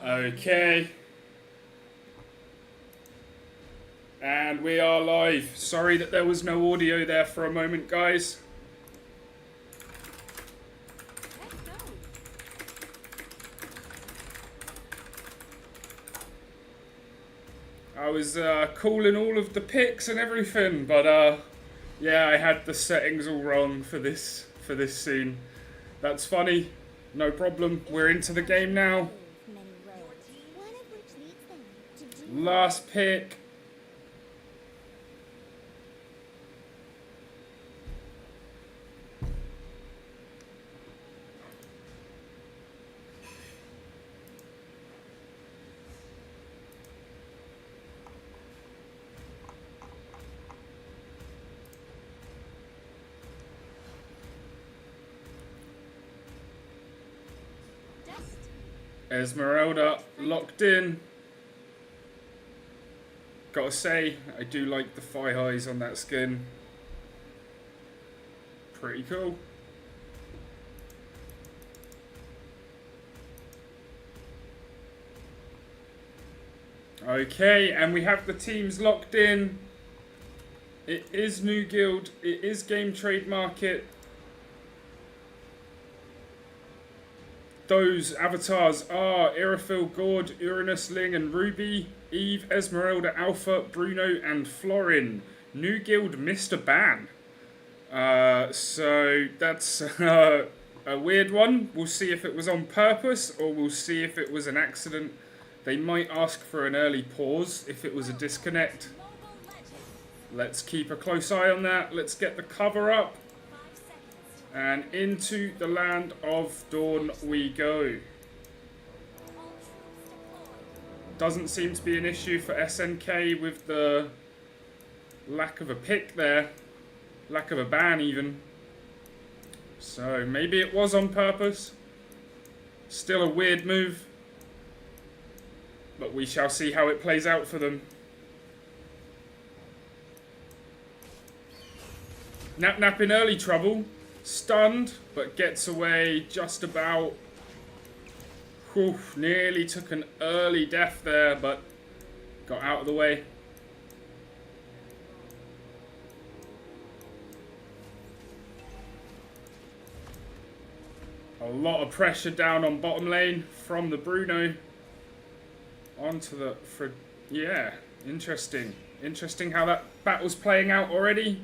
Okay. And we are live. Sorry that there was no audio there for a moment, guys. I was calling all of the picks and everything, but yeah, I had the settings all wrong for this scene. That's funny. No problem. We're into the game now. Last pick. Esmeralda locked in. Gotta say, I do like the thigh highs on that skin. Pretty cool. Okay, and we have the teams locked in. It is New Guild. It is Game Trade Market. Those avatars are Irithil, Gord, Uranus, Ling, and Ruby, Eve, Esmeralda, Alpha, Bruno, and Florin. New Guild Mr. Ban. So that's a weird one. We'll see if it was on purpose or we'll see if it was an accident. They might ask for an early pause if it was a disconnect. Let's keep a close eye on that. Let's get the cover up. And into the land of Dawn we go. Doesn't seem to be an issue for SNK with the lack of a pick there. Lack of a ban even. So maybe it was on purpose. Still a weird move. But we shall see how it plays out for them. Nap Nap in early trouble. Stunned, but gets away just about. Whew, nearly took an early death there, but got out of the way. A lot of pressure down on bottom lane from the Bruno. Onto the... yeah, interesting. Interesting how that battle's playing out already.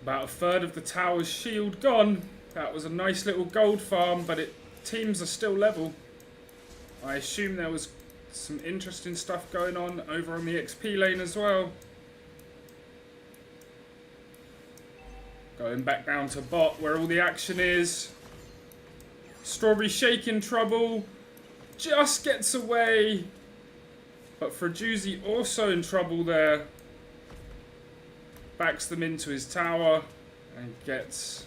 About a third of the tower's shield gone. That was a nice little gold farm, but teams are still level. I assume there was some interesting stuff going on over on the XP lane as well. Going back down to bot where all the action is. Strawberry Shake in trouble. Just gets away. But Frajuzi also in trouble there. Backs them into his tower and gets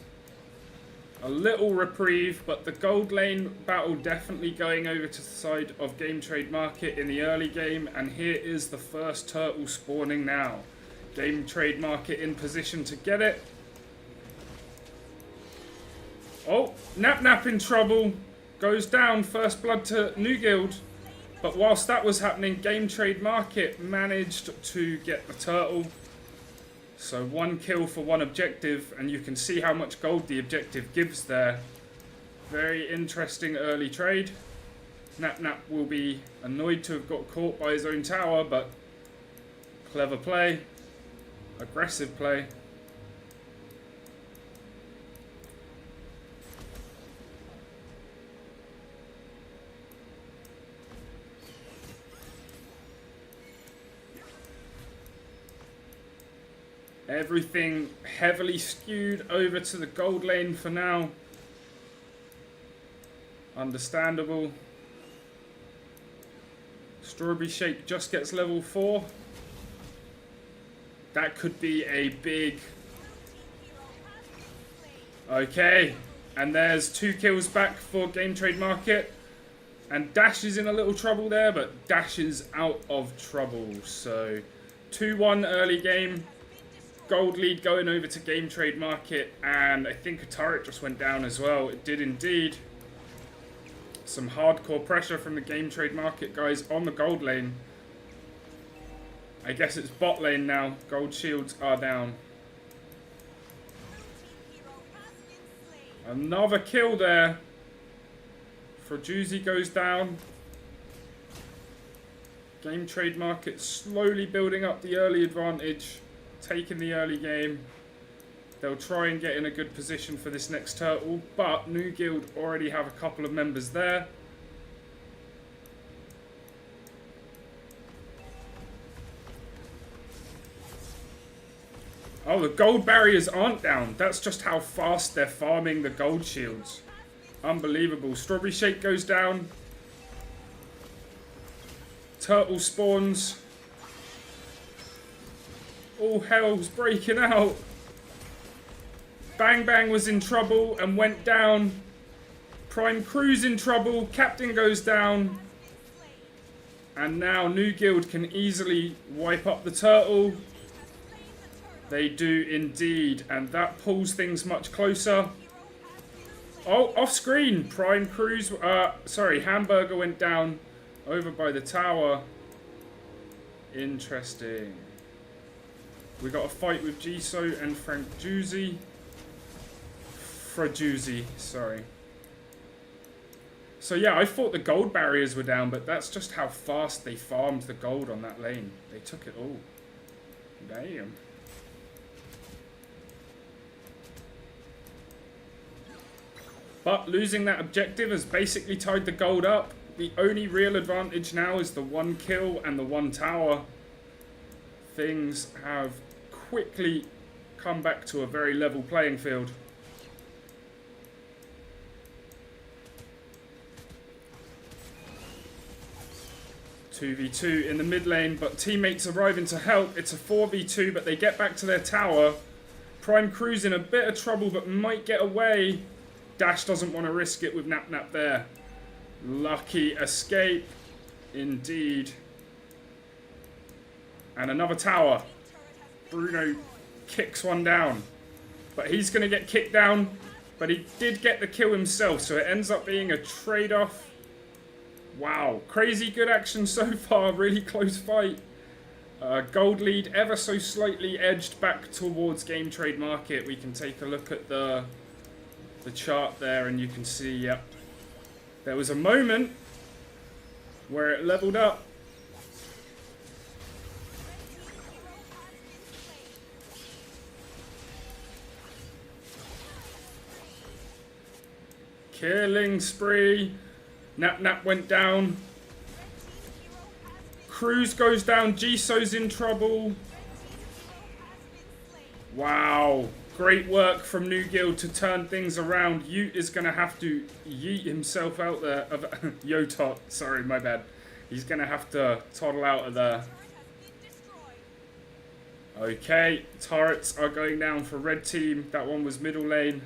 a little reprieve, but the gold lane battle definitely going over to the side of Game Trade Market in the early game, and here is the first turtle spawning now. Game Trade Market in position to get it. Oh, Nap Nap in trouble. Goes down, first blood to New Guild. But whilst that was happening, Game Trade Market managed to get the turtle. So 1 kill for 1 objective, and you can see how much gold the objective gives there. Very interesting early trade. Nap Nap will be annoyed to have got caught by his own tower, but clever play. Aggressive play. Everything heavily skewed over to the gold lane for now. Understandable. Strawberry Shake just gets level 4. That could be a big... Okay. And there's 2 kills back for Game Trade Market. And Dash is in a little trouble there, but Dash is out of trouble. So 2-1 early game. Gold lead going over to Game Trade Market, and I think a turret just went down as well. It did indeed. Some hardcore pressure from the Game Trade Market guys on the gold lane. I guess it's bot lane now. Gold shields are down. Another kill there. Fraguzzi goes down. Game Trade Market slowly building up the early advantage. Taking the early game. They'll try and get in a good position for this next turtle. But New Guild already have a couple of members there. Oh, the gold barriers aren't down. That's just how fast they're farming the gold shields. Unbelievable. Strawberry Shake goes down. Turtle spawns. All hell's breaking out. Bang Bang was in trouble and went down. Prime Crew's in trouble. Captain goes down. And now New Guild can easily wipe up the turtle. They do indeed, and that pulls things much closer. Oh, off screen, Prime Crew's, Hamburger went down over by the tower. Interesting. We got a fight with Jisoo and Fraguzzi, sorry. So yeah, I thought the gold barriers were down, but that's just how fast they farmed the gold on that lane. They took it all. Damn. But losing that objective has basically tied the gold up. The only real advantage now is the 1 kill and the 1 tower. Things have quickly come back to a very level playing field. (2v2) in the mid lane, but teammates arriving to help. It's a 4v2, but they get back to their tower. Prime Crew's in a bit of trouble, but might get away. Dash doesn't want to risk it with Nap Nap there. Lucky escape, indeed. And another tower. Bruno kicks one down. But he's going to get kicked down. But he did get the kill himself, so it ends up being a trade-off. Wow, crazy good action so far. Really close fight. Gold lead ever so slightly edged back towards Game Trade Market. We can take a look at the chart there, and you can see, yep, there was a moment where it leveled up. Killing spree. Nap Nap went down. Cruz goes down. Jisoo's in trouble. Wow. Great work from New Guild to turn things around. Ute is going to have to yeet himself out there. Yotot, sorry, my bad. He's going to have to toddle out of there. Okay, turrets are going down for red team. That one was middle lane.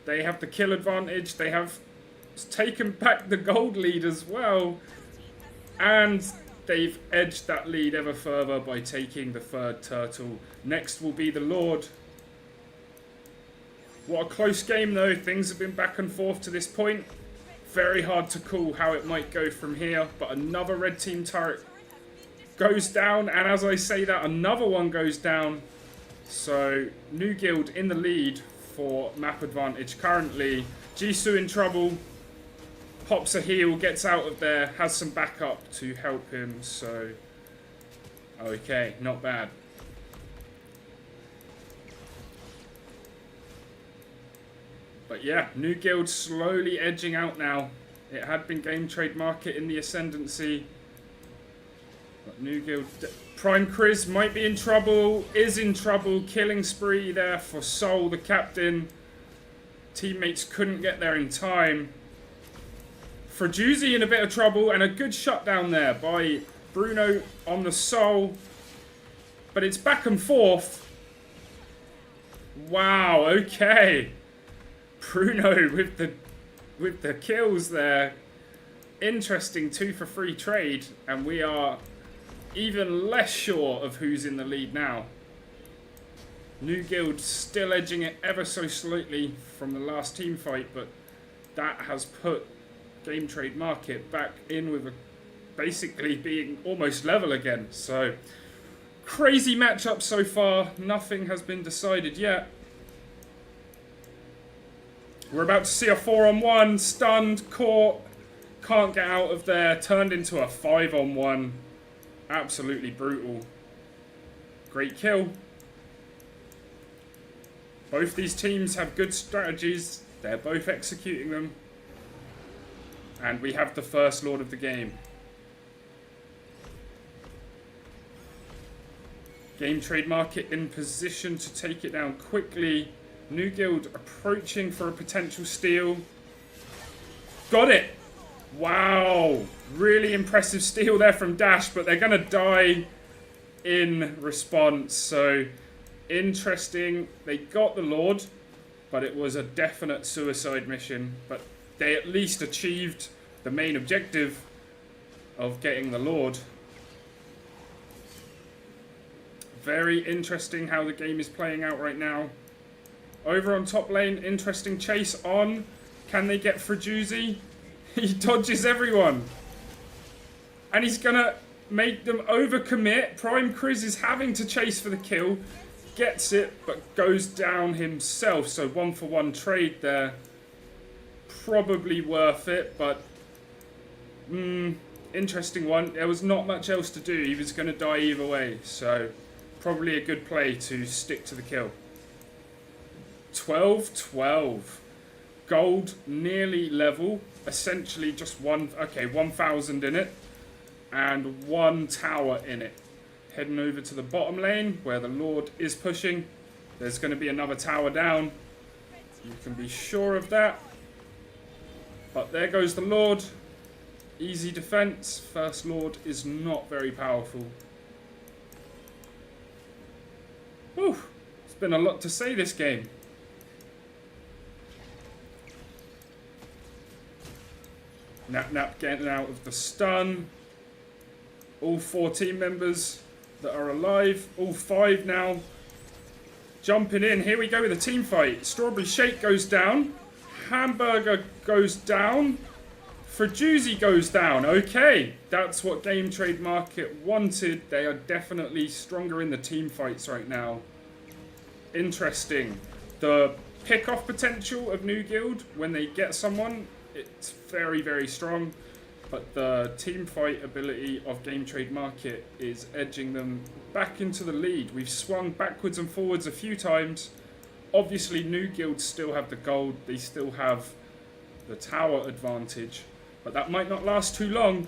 They have the kill advantage. They have taken back the gold lead as well. And they've edged that lead ever further by taking the 3rd turtle. Next will be the Lord. What a close game though. Things have been back and forth to this point. Very hard to call how it might go from here. But another red team turret goes down. And as I say that, another one goes down. So New Guild in the lead for map advantage currently. Jisoo in trouble. Pops a heal, gets out of there, has some backup to help him, so okay, not bad. But yeah, New Guild slowly edging out now. It had been Game Trade Market in the ascendancy. But New Guild... Prime Chris might be in trouble, is in trouble. Killing spree there for Soul, the captain. Teammates couldn't get there in time. Fraguzzi in a bit of trouble, and a good shutdown there by Bruno on the Soul. But it's back and forth. Wow, okay. Bruno with the kills there. interesting 2 for 3 trade, and we are even less sure of who's in the lead now. New Guild still edging it ever so slightly from the last team fight, but that has put Game Trade Market back in with basically being almost level again. So crazy matchup so far. Nothing has been decided yet. We're about to see a 4-on-1, stunned, caught, can't get out of there, turned into a 5-on-1. Absolutely brutal. Great kill. Both these teams have good strategies. They're both executing them. And we have the first Lord of the game. Game Trade Market in position to take it down quickly. New Guild approaching for a potential steal. Got it! Wow! Really impressive steal there from Dash, but they're going to die in response. So, interesting. They got the Lord, but it was a definite suicide mission. But they at least achieved the main objective of getting the Lord. Very interesting how the game is playing out right now. Over on top lane, interesting chase on. Can they get Frajuzzi? He dodges everyone. And he's going to make them overcommit. Prime Kriz is having to chase for the kill. Gets it, but goes down himself. So 1-for-1 trade there. Probably worth it, but interesting one. There was not much else to do. He was going to die either way. So probably a good play to stick to the kill. 12-12. Gold nearly level. Essentially just 1,000 in it. And 1 tower in it. Heading over to the bottom lane where the Lord is pushing. There's going to be another tower down. You can be sure of that. But there goes the Lord. Easy defense. First Lord is not very powerful. Whew. It's been a lot to say this game. Nap getting out of the stun. All 4 team members that are alive. All 5 now. Jumping in. Here we go with a team fight. Strawberry Shake goes down. Hamburger goes down. Frajuzzi goes down. Okay. That's what Game Trade Market wanted. They are definitely stronger in the team fights right now. Interesting. The pick-off potential of New Guild when they get someone, it's very, very strong. But the team fight ability of Game Trade Market is edging them back into the lead. We've swung backwards and forwards a few times. Obviously, New Guild still have the gold. They still have the tower advantage. But that might not last too long.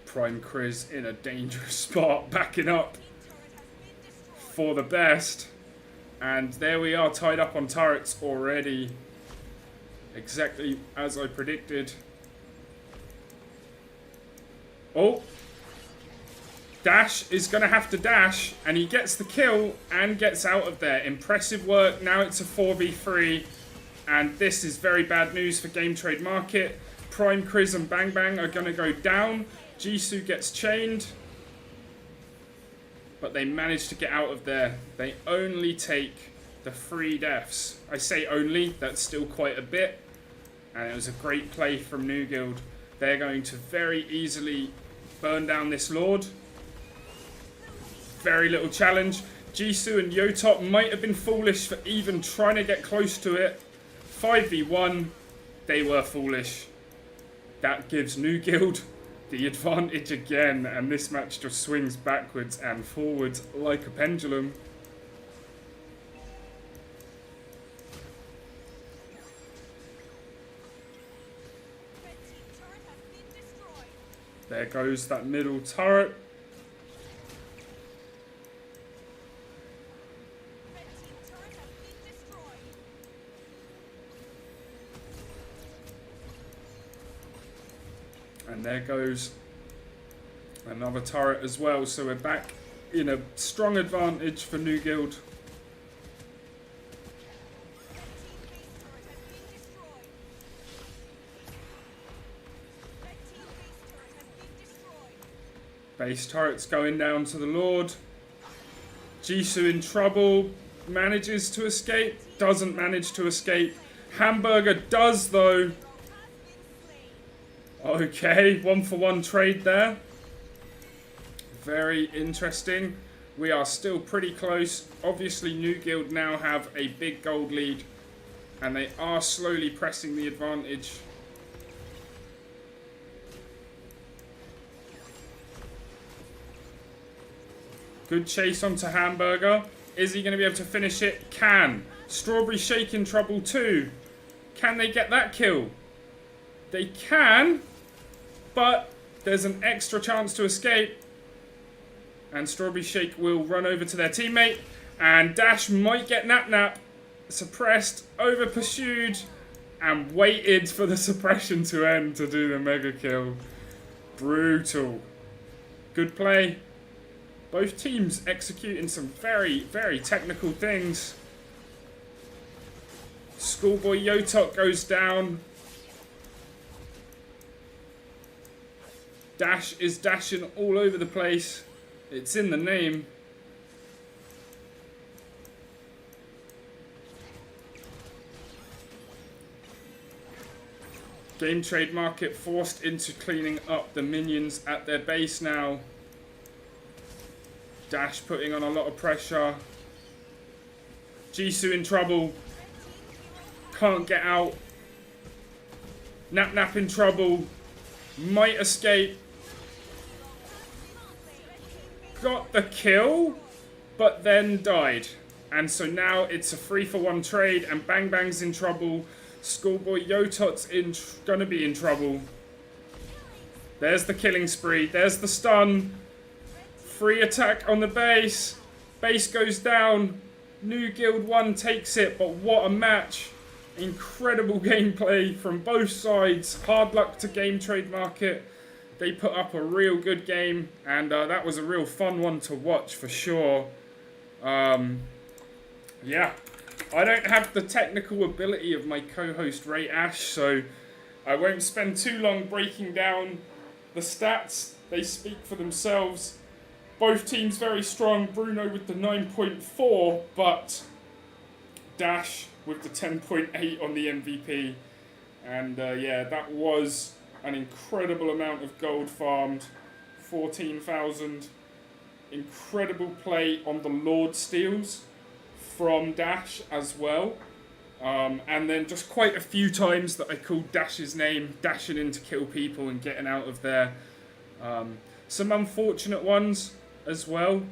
Prime Kriz in a dangerous spot, backing up for the best. And there we are, tied up on turrets already. Exactly as I predicted. Oh. Dash is going to have to dash. And he gets the kill and gets out of there. Impressive work. Now it's a 4v3. And this is very bad news for Game Trade Market. Prime Kriz and Bang Bang are going to go down. Jisoo gets chained. But they managed to get out of there. They only take the 3 deaths. I say only, that's still quite a bit. And it was a great play from New Guild. They're going to very easily burn down this Lord. Very little challenge. Jisoo and Yotop might have been foolish for even trying to get close to it. 5v1, they were foolish. That gives New Guild the advantage again, and this match just swings backwards and forwards like a pendulum. There goes that middle turret. And there goes another turret as well. So we're back in a strong advantage for New Guild. Base turrets going down to the Lord. Jisoo in trouble. Manages to escape. Doesn't manage to escape. Hamburger does, though. Okay, 1-for-1 trade there. Very interesting. We are still pretty close. Obviously, New Guild now have a big gold lead. And they are slowly pressing the advantage. Good chase onto Hamburger. Is he going to be able to finish it? Can. Strawberry Shake in trouble too. Can they get that kill? They can. But there's an extra chance to escape. And Strawberry Shake will run over to their teammate. And Dash might get Nap Nap. Suppressed, over pursued, and waited for the suppression to end to do the mega kill. Brutal. Good play. Both teams executing some very, very technical things. Schoolboy Yotok goes down. Dash is dashing all over the place. It's in the name. Game Trade Market forced into cleaning up the minions at their base now. Dash putting on a lot of pressure. Jisoo in trouble. Can't get out. Nap Nap in trouble. Might escape. Got the kill, but then died. And so now it's a 3-for-1 trade, and Bang Bang's in trouble. Schoolboy Yotot's gonna be in trouble. There's the killing spree. There's the stun. Free attack on the base. Base goes down. New Guild 1 takes it, but what a match. Incredible gameplay from both sides. Hard luck to Game Trade Market. They put up a real good game, and that was a real fun one to watch for sure. Yeah. I don't have the technical ability of my co-host Ray Ash, so I won't spend too long breaking down the stats. They speak for themselves. Both teams very strong. Bruno with the 9.4, but Dash with the 10.8 on the MVP. And yeah, that was an incredible amount of gold farmed. 14,000. Incredible play on the Lord steals from Dash as well. And then just quite a few times that I called Dash's name, dashing in to kill people and getting out of there. Some unfortunate ones as well.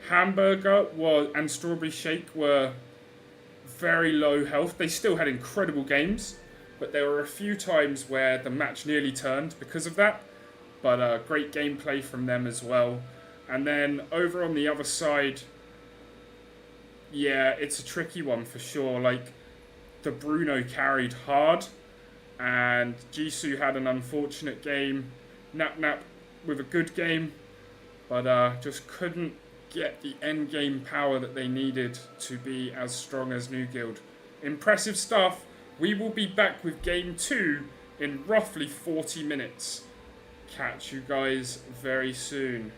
Hamburger and Strawberry Shake were very low health. They still had incredible games, but there were a few times where the match nearly turned because of that. But great gameplay from them as well. And then over on the other side, yeah, it's a tricky one for sure. Like, the Bruno carried hard, and Jisoo had an unfortunate game. Nap Nap with a good game, but just couldn't get the end game power that they needed to be as strong as New Guild. Impressive stuff. We will be back with Game 2 in roughly 40 minutes. Catch you guys very soon.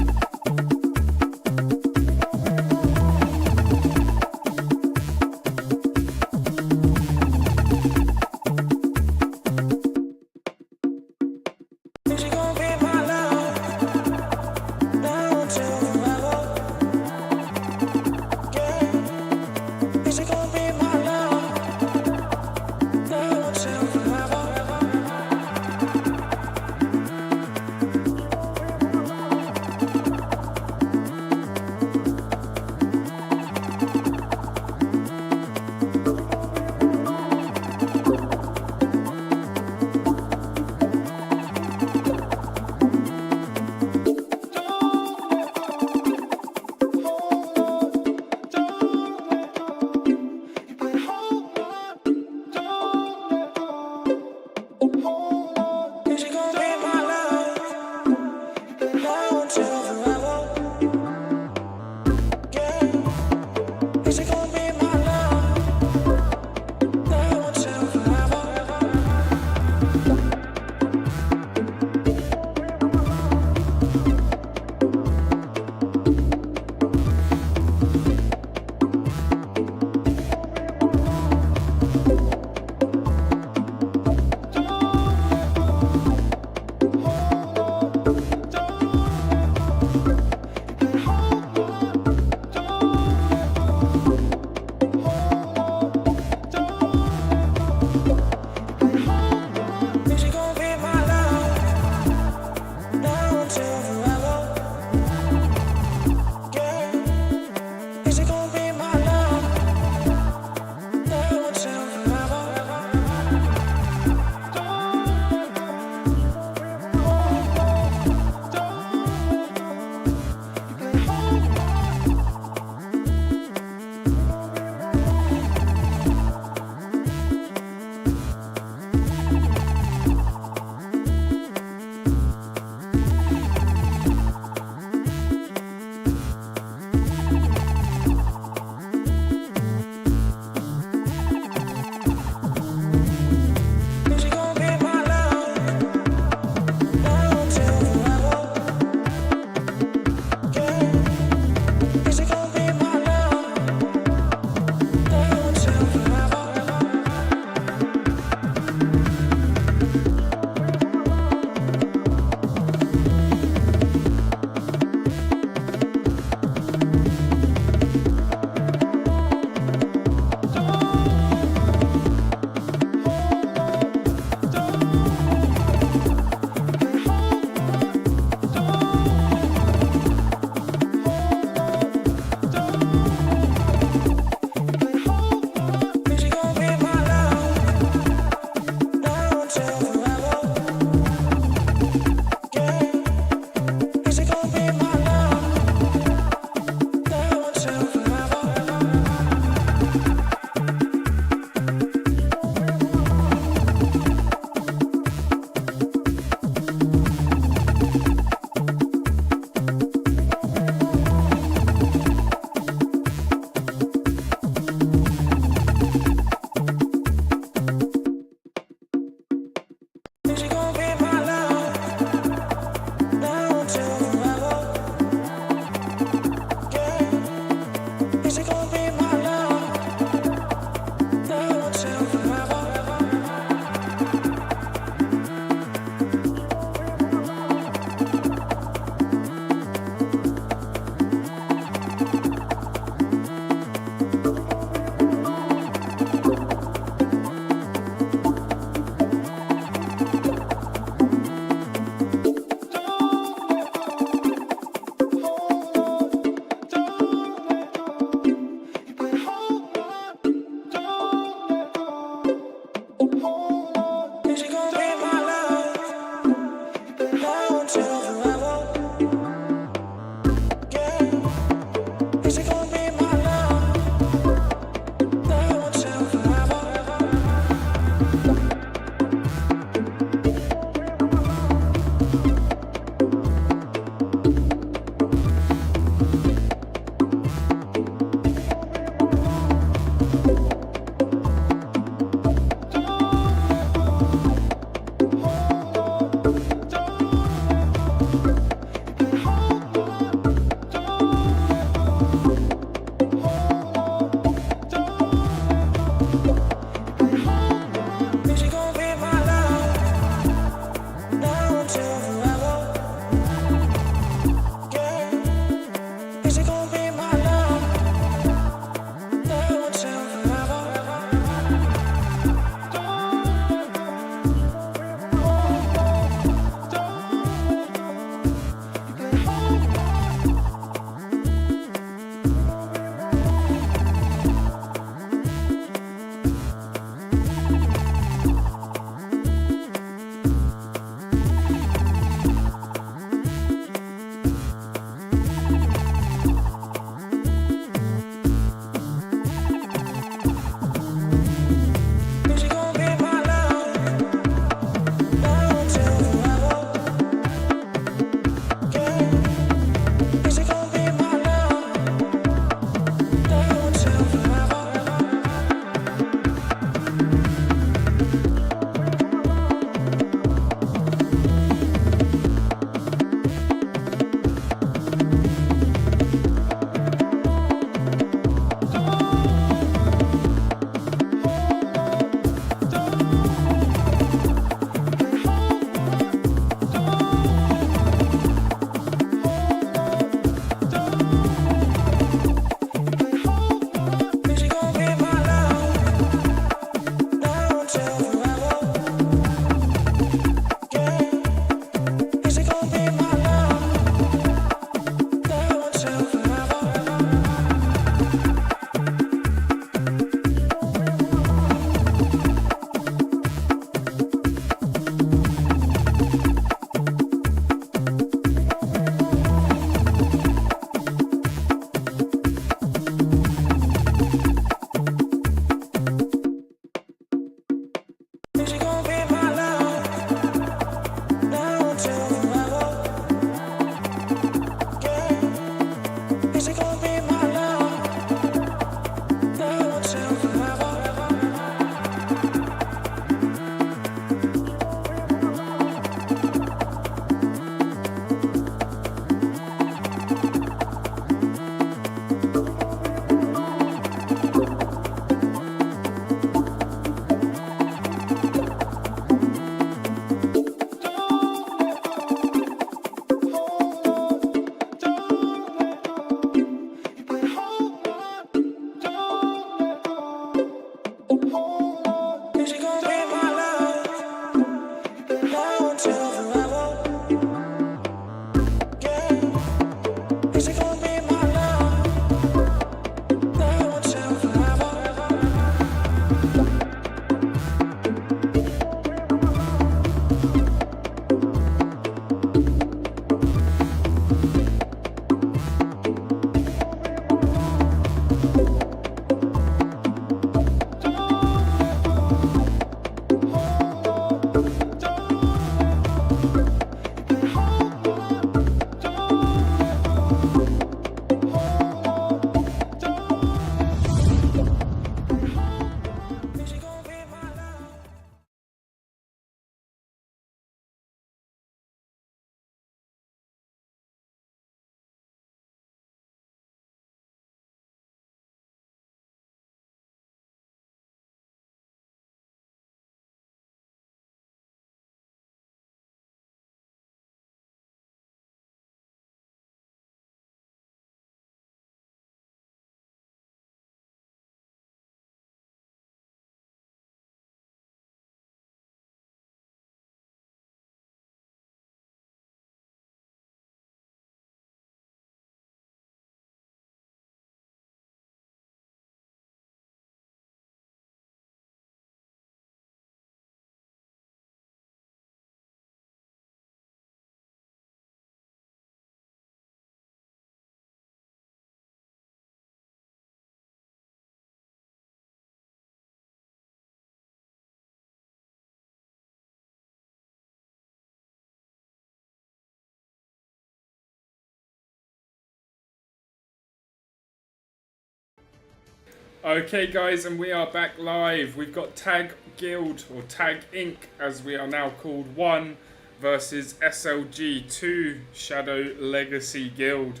Okay guys, and we are back live. We've got Tag Guild, or Tag Inc. as we are now called, 1 versus SLG 2, Shadow Legacy Guild.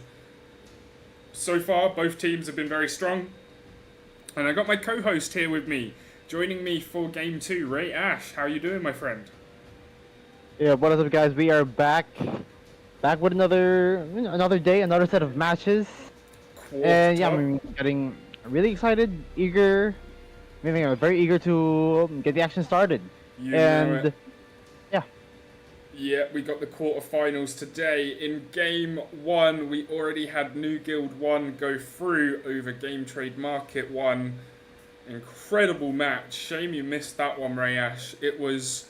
So far, both teams have been very strong. And I got my co-host here with me, joining me for Game 2, Ray Ash. How you doing, my friend? Yeah, what is up, guys? We are back with another day, another set of matches. And yeah, I'm getting really excited, eager, very eager to get the action started. Yeah, we got the quarterfinals today. In Game 1, we already had New Guild 1 go through over Game Trade Market 1. Incredible match. Shame you missed that one, Rayash. It was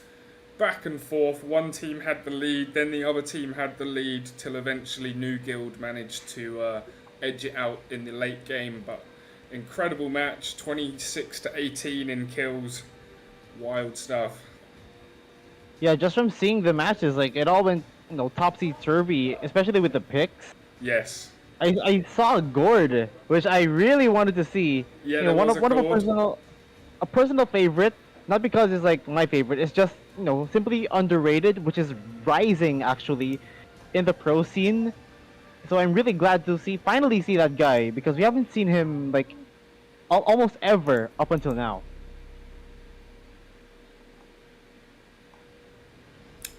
back and forth. One team had the lead, then the other team had the lead, till eventually New Guild managed to edge it out in the late game. But incredible match, 26 to 18 in kills. Wild stuff. Yeah, just from seeing the matches, like, it all went, topsy-turvy, especially with the picks. Yes. I saw Gord, which I really wanted to see. Yeah, one of a personal favorite, not because it's like my favorite, it's just, simply underrated, which is rising actually in the pro scene. So I'm really glad to finally see that guy, because we haven't seen him like almost ever up until now.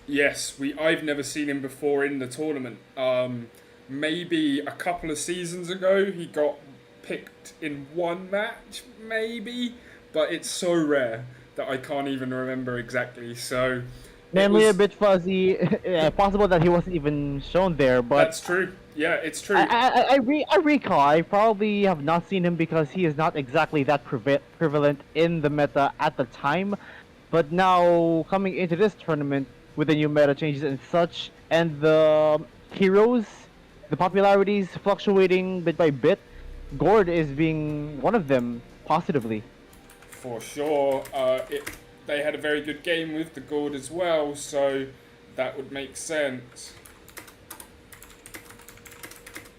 Yes, I've never seen him before in the tournament. Maybe a couple of seasons ago he got picked in one match, maybe, but it's so rare that I can't even remember exactly. So memory a bit fuzzy. Possible that he wasn't even shown there, but that's true. Yeah, it's true. I recall. I probably have not seen him because he is not exactly that prevalent in the meta at the time. But now coming into this tournament, with the new meta changes and such, and the heroes, the popularities fluctuating bit by bit, Gord is being one of them, positively. For sure. They had a very good game with the Gord as well, so that would make sense.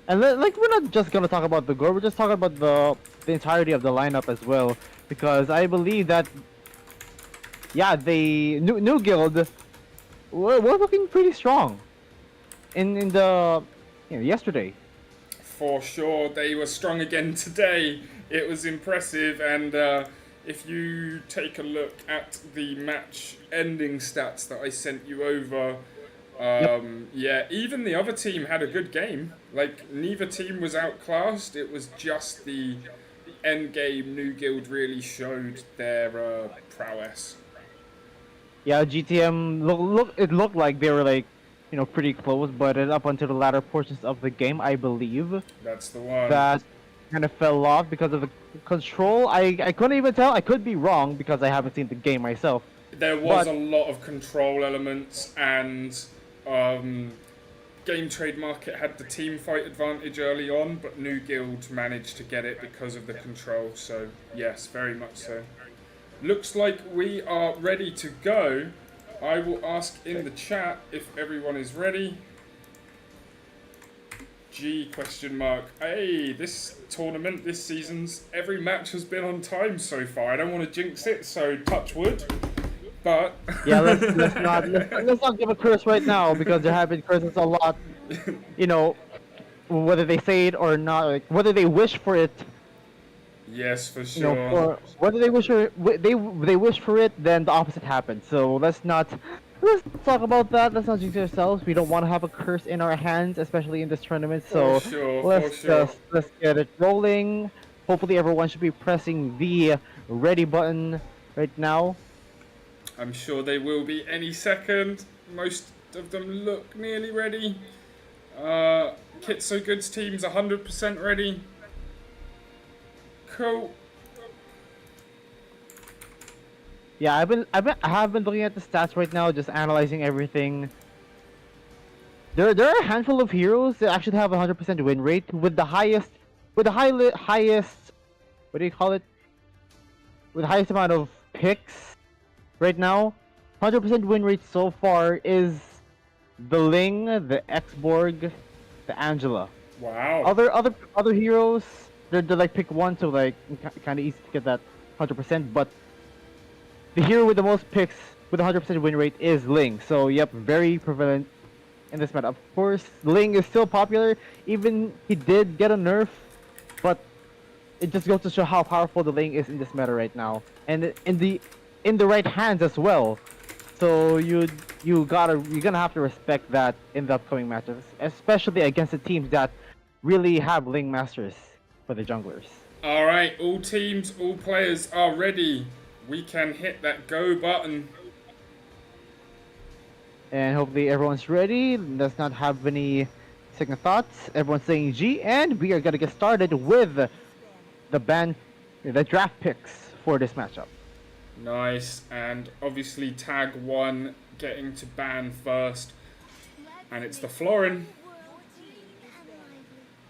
And we're not just gonna talk about the Gord, we're just talking about the entirety of the lineup as well, because I believe that yeah, the new guild were looking pretty strong in the yesterday. For sure, they were strong again today. It was impressive, and if you take a look at the match ending stats that I sent you over, yeah, even the other team had a good game. Like, neither team was outclassed. It was just the end game. New Guild really showed their prowess. Yeah, GTM it looked like they were like pretty close, but up until the latter portions of the game, I believe That's the one. that kind of fell off because of the control. I couldn't even tell. I could be wrong because I haven't seen the game myself. There was a lot of control elements, and Game Trade Market had the team fight advantage early on, but New Guild managed to get it because of the control. So yes, very much so. Looks like we are ready to go. I will ask in the chat if everyone is ready. G question mark. Hey, this tournament, this season's every match has been on time so far. I don't want to jinx it, so touch wood. But yeah, let's not give a curse right now because there have been curses a lot. Whether they say it or not, like, whether they wish for it. Yes, for sure. Or whether they wish for they wish for it, then the opposite happens. So let's talk about that. Let's not jinx ourselves. We don't want to have a curse in our hands, especially in this tournament. So let's get it rolling. Hopefully, everyone should be pressing the ready button right now. I'm sure they will be any second. Most of them look nearly ready. Kit So Good's team's 100% ready. Cool. Yeah, I have been looking at the stats right now, just analyzing everything. There are a handful of heroes that actually have 100% win rate with the highest, highest, what do you call it? With the highest amount of picks right now. 100% win rate so far is the Ling, the X-Borg, the Angela. Wow. Other heroes, they're like pick one, so like kind of easy to get that 100%. But the hero with the most picks with 100% win rate is Ling. So yep, very prevalent in this meta. Of course, Ling is still popular. Even he did get a nerf, but it just goes to show how powerful the Ling is in this meta right now, and in the right hands as well. So you're gonna have to respect that in the upcoming matches, especially against the teams that really have Ling masters for the junglers. All right, all teams, all players are ready. We can hit that go button. And hopefully everyone's ready. Let's not have any second thoughts. Everyone's saying G, and we are gonna get started with the draft picks for this matchup. Nice, and obviously tag 1 getting to ban first, and it's the Florin.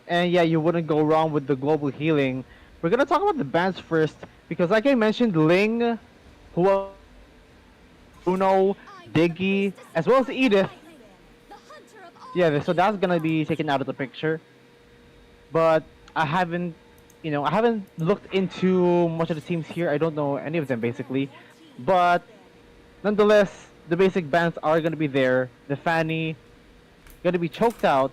And yeah, you wouldn't go wrong with the global healing. We're gonna talk about the bans first because, like I mentioned, Ling, Bruno, Diggy, as well as Edith. Yeah, so that's gonna be taken out of the picture. But I haven't looked into much of the teams here. I don't know any of them basically, but nonetheless, the basic bans are gonna be there. The Fanny gonna be choked out,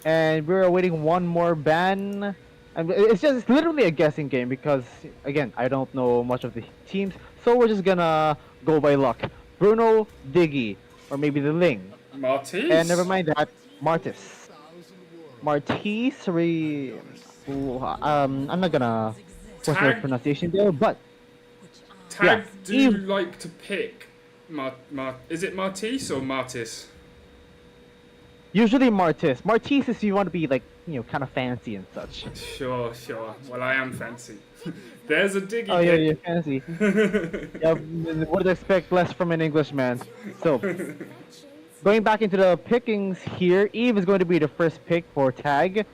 and we're awaiting one more ban. And it's literally a guessing game because again, I don't know much of the teams, so we're just gonna go by luck. Bruno, Diggy, or maybe the Ling. Martis. And never mind that, Martis. I'm not gonna force the pronunciation there, but Tag do like to pick is it Martis or Martis? Usually Martis. Martis is if you want to be like, kind of fancy and such. Sure. Well, I am fancy. There's a Diggy. Oh yeah, you're fancy. Yeah, would expect less from an Englishman. So, going back into the pickings here, Eve is going to be the first pick for tag.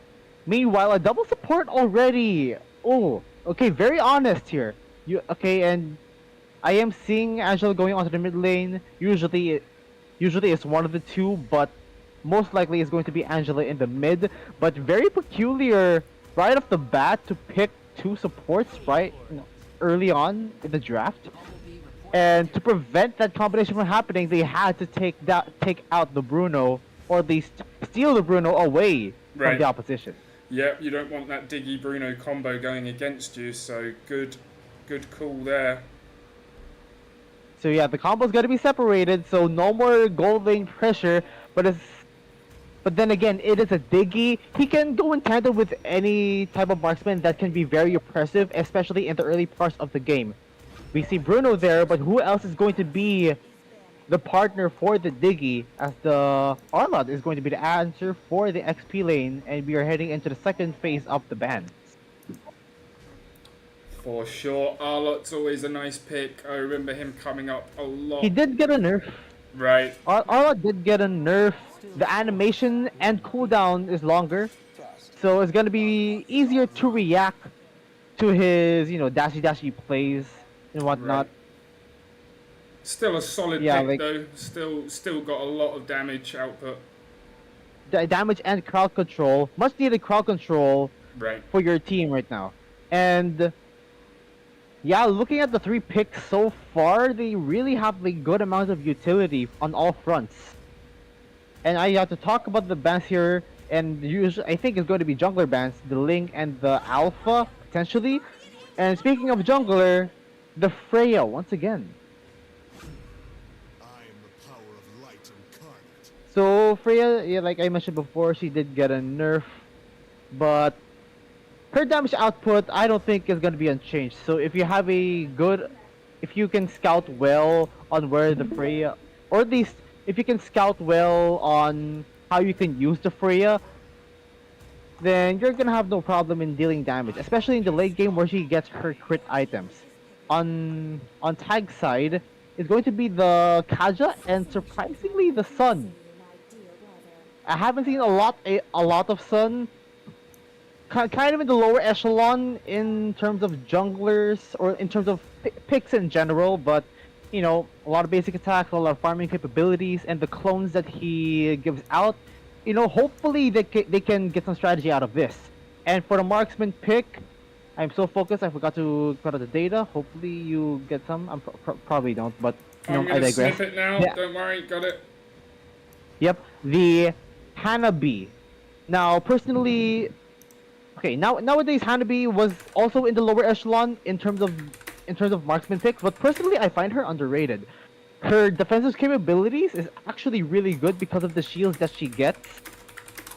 Meanwhile, a double support already. Oh, okay, very honest here. And I am seeing Angela going onto the mid lane. Usually it's one of the two, but most likely it's going to be Angela in the mid. But very peculiar right off the bat to pick 2 supports right early on in the draft. And to prevent that combination from happening, they had to take out the Bruno, or at least steal the Bruno away from the Right. opposition. Yep, you don't want that Diggy Bruno combo going against you, so good call there. So yeah, the combo's got to be separated, so no more gold lane pressure. But then again, it is a Diggy. He can go in tandem with any type of marksman that can be very oppressive, especially in the early parts of the game. We see Bruno there, but who else is going to be the partner for the Diggy, as the Arlott is going to be the answer for the XP lane, and we are heading into the second phase of the ban. For sure. Arlott's always a nice pick. I remember him coming up a lot. He did get a nerf. Right. Arlott did get a nerf. The animation and cooldown is longer, so it's gonna be easier to react to his, dashy plays and whatnot. Right. Still a solid pick though. Still got a lot of damage output. Damage and crowd control, much needed crowd control Right. for your team right now. And yeah, looking at the 3 picks so far, they really have a good amount of utility on all fronts. And I have to talk about the bans here, and usually I think it's going to be jungler bans, the Ling and the Alpha, potentially. And speaking of jungler, the Freya, once again. I am the power of light incarnate. So Freya, yeah, like I mentioned before, she did get a nerf, but her damage output I don't think is going to be unchanged. So if you have if you can scout well on where the Freya, or at least if you can scout well on how you can use the Freya, then you're gonna have no problem in dealing damage, especially in the late game where she gets her crit items. On tag side, it's going to be the Kaja and surprisingly the Sun. I haven't seen a lot of Sun. Kind of in the lower echelon in terms of junglers, or in terms of picks in general, but a lot of basic attacks, a lot of farming capabilities, and the clones that he gives out, hopefully they can get some strategy out of this. And for the marksman pick, I'm so focused I forgot to put out the data. Hopefully you get some. I probably don't, but I'm I gonna digress. snip it now. Yeah. Don't worry, got it. Yep, the Hanabi. Now, personally, okay, nowadays Hanabi was also in the lower echelon in terms of marksman picks, but personally I find her underrated. Her defensive capabilities is actually really good because of the shields that she gets.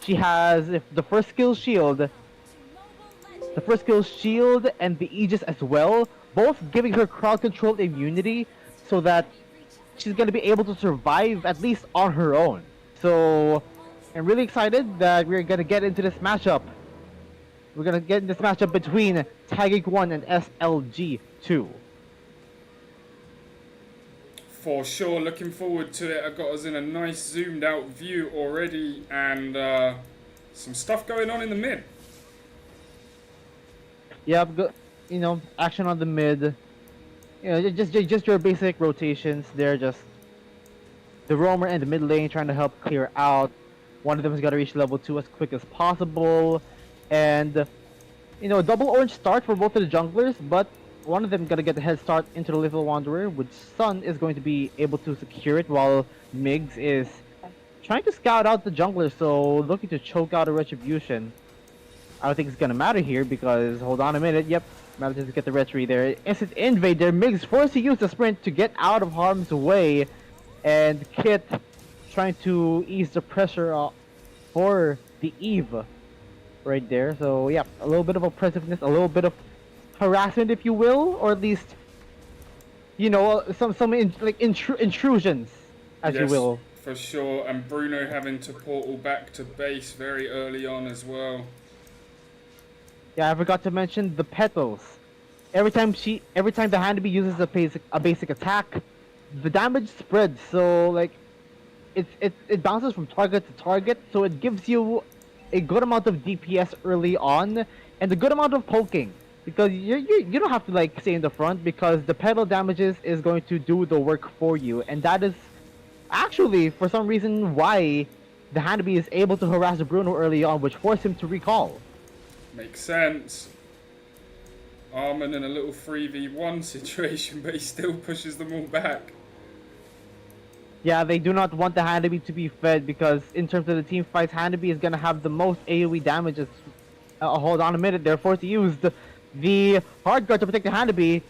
She has the first skill shield and the Aegis as well, both giving her crowd control immunity, so that she's gonna be able to survive at least on her own. So I'm really excited that we're gonna get into this matchup. We're gonna get in this matchup between Tagic 1 and SLG 2. For sure, looking forward to it. I've got us in a nice zoomed out view already, and some stuff going on in the mid. Yeah, action on the mid. Just your basic rotations. They're just the roamer and the mid lane trying to help clear out. One of them has got to reach level 2 as quick as possible, and double orange start for both of the junglers, but one of them gonna get the head start into the Little Wanderer, which Sun is going to be able to secure it, while Migs is trying to scout out the jungler, so looking to choke out a Retribution. I don't think it's gonna matter here because, hold on a minute, yep, manages to get the retry there. Instant invade there, Migs forced to use the sprint to get out of harm's way, and Kit trying to ease the pressure for the Eve right there. So yeah, a little bit of oppressiveness, a little bit of harassment, if you will, or at least some intrusions, as you will. For sure, and Bruno having to portal back to base very early on as well. Yeah, I forgot to mention the petals. Every time the Hanabi uses a basic attack, the damage spreads. So it bounces from target to target, so it gives you a good amount of DPS early on and a good amount of poking, because you don't have to stay in the front, because the petal damages is going to do the work for you, and that is actually for some reason why the Hanabi is able to harass Bruno early on, which forced him to recall. Makes sense. Armin in a little 3v1 situation, but he still pushes them all back. Yeah, they do not want the Hanabi to be fed because in terms of the team fights, Hanabi is gonna have the most AoE damages. Hold on a minute, they're forced to use the hard guard to protect the Hanabi,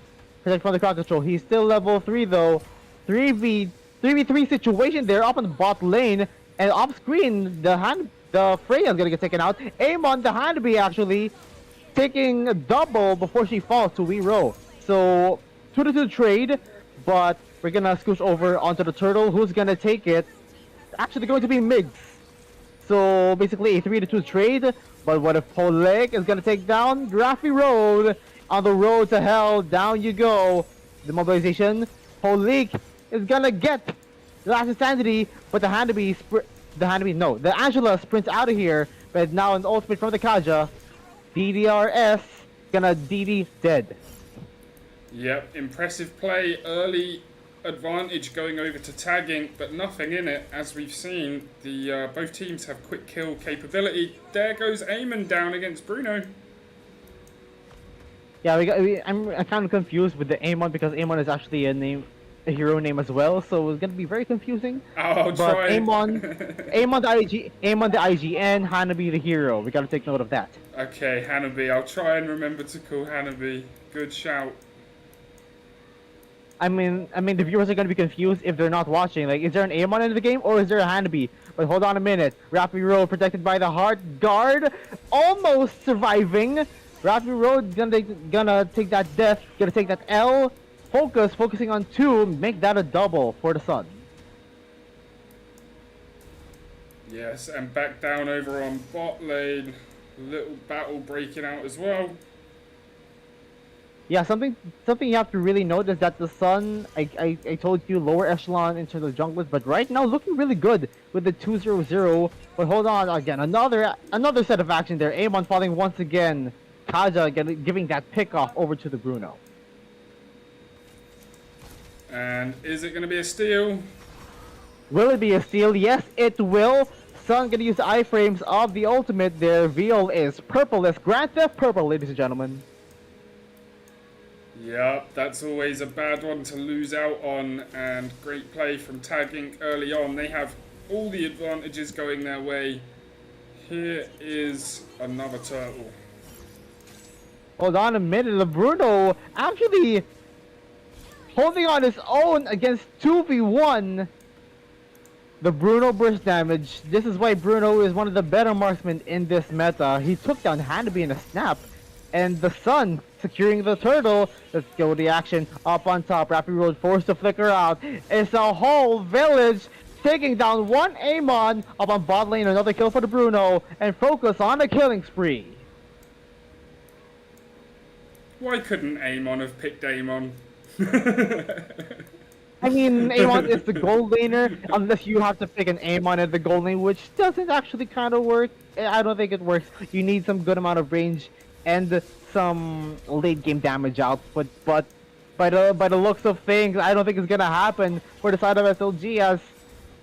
protect from the crowd control. He's still level 3 though. 3v3 situation there up on the bot lane, and off screen the Freya is gonna get taken out. Aim on the Hanabi actually taking a double before she falls to Wero. So 2-2 trade, but we're gonna scooch over onto the turtle. Who's gonna take it? It's actually going to be Migs. So basically a 3-2 trade. But what if Polek is gonna take down Graffy Road on the road to hell? Down you go. The mobilization. Polek is gonna get the last insanity, but the Angela sprints out of here. But now an ultimate from the Kaja. DDRS gonna DD dead. Yep, impressive play. Early advantage going over to tagging, but nothing in it. As we've seen, the both teams have quick kill capability. There goes Eamon down against Bruno. Yeah, I'm kind of confused with the Amon because Amon is actually a hero name as well, so it's gonna be very confusing. I'll but try. Amon the IGN, Hanabi the hero. We gotta take note of that. Okay, Hanabi. I'll try and remember to call Hanabi. Good shout. I mean, the viewers are gonna be confused if they're not watching. Like, is there an Amon in the game or is there a Hanabi? But hold on a minute. Rappi Road protected by the Heart Guard, almost surviving. Rappi Road gonna take that death, gonna take that L. Focusing on 2, make that a double for the Sun. Yes, and back down over on bot lane. Little battle breaking out as well. Yeah, something you have to really note is that the Sun, I told you, lower echelon in terms of junglers, but right now looking really good with the 2-0-0. But hold on, again, another set of action there. Amon falling once again. Kaja giving that pick off over to the Bruno. And is it going to be a steal? Will it be a steal? Yes, it will. Sun gonna use the iframes of the ultimate. Their veal is purpleless. Grand Theft Purple, ladies and gentlemen. Yep, that's always a bad one to lose out on, and great play from tagging early on. They have all the advantages going their way. Here is another turtle. Hold on a minute, the Bruno actually holding on his own against 2v1. The Bruno burst damage. This is why Bruno is one of the better marksmen in this meta. He took down Hanabi in a snap. And the Sun securing the turtle. Let's go with the action up on top. Rapid Road forced to flicker out. It's a whole village taking down one Amon up on bot lane. Another kill for the Bruno. And focus on a killing spree. Why couldn't Amon have picked Amon? I mean, Amon is the gold laner, unless you have to pick an Amon at the gold lane, which doesn't actually kind of work. I don't think it works. You need some good amount of range and some late game damage output, but by the looks of things, I don't think it's gonna happen for the side of SLG, as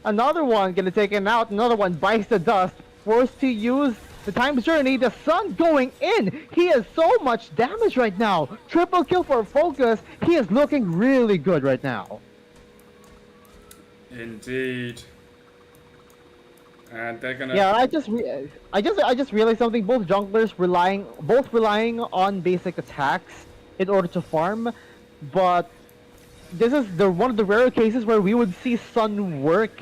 another one gonna take it out, another one bites the dust, forced to use the Time's Journey. The Sun going in. He has so much damage right now. Triple kill for Focus. He is looking really good right now. Indeed. And they're gonna. Yeah, I just realized something. Both junglers relying on basic attacks in order to farm, but this is one of the rare cases where we would see Sun work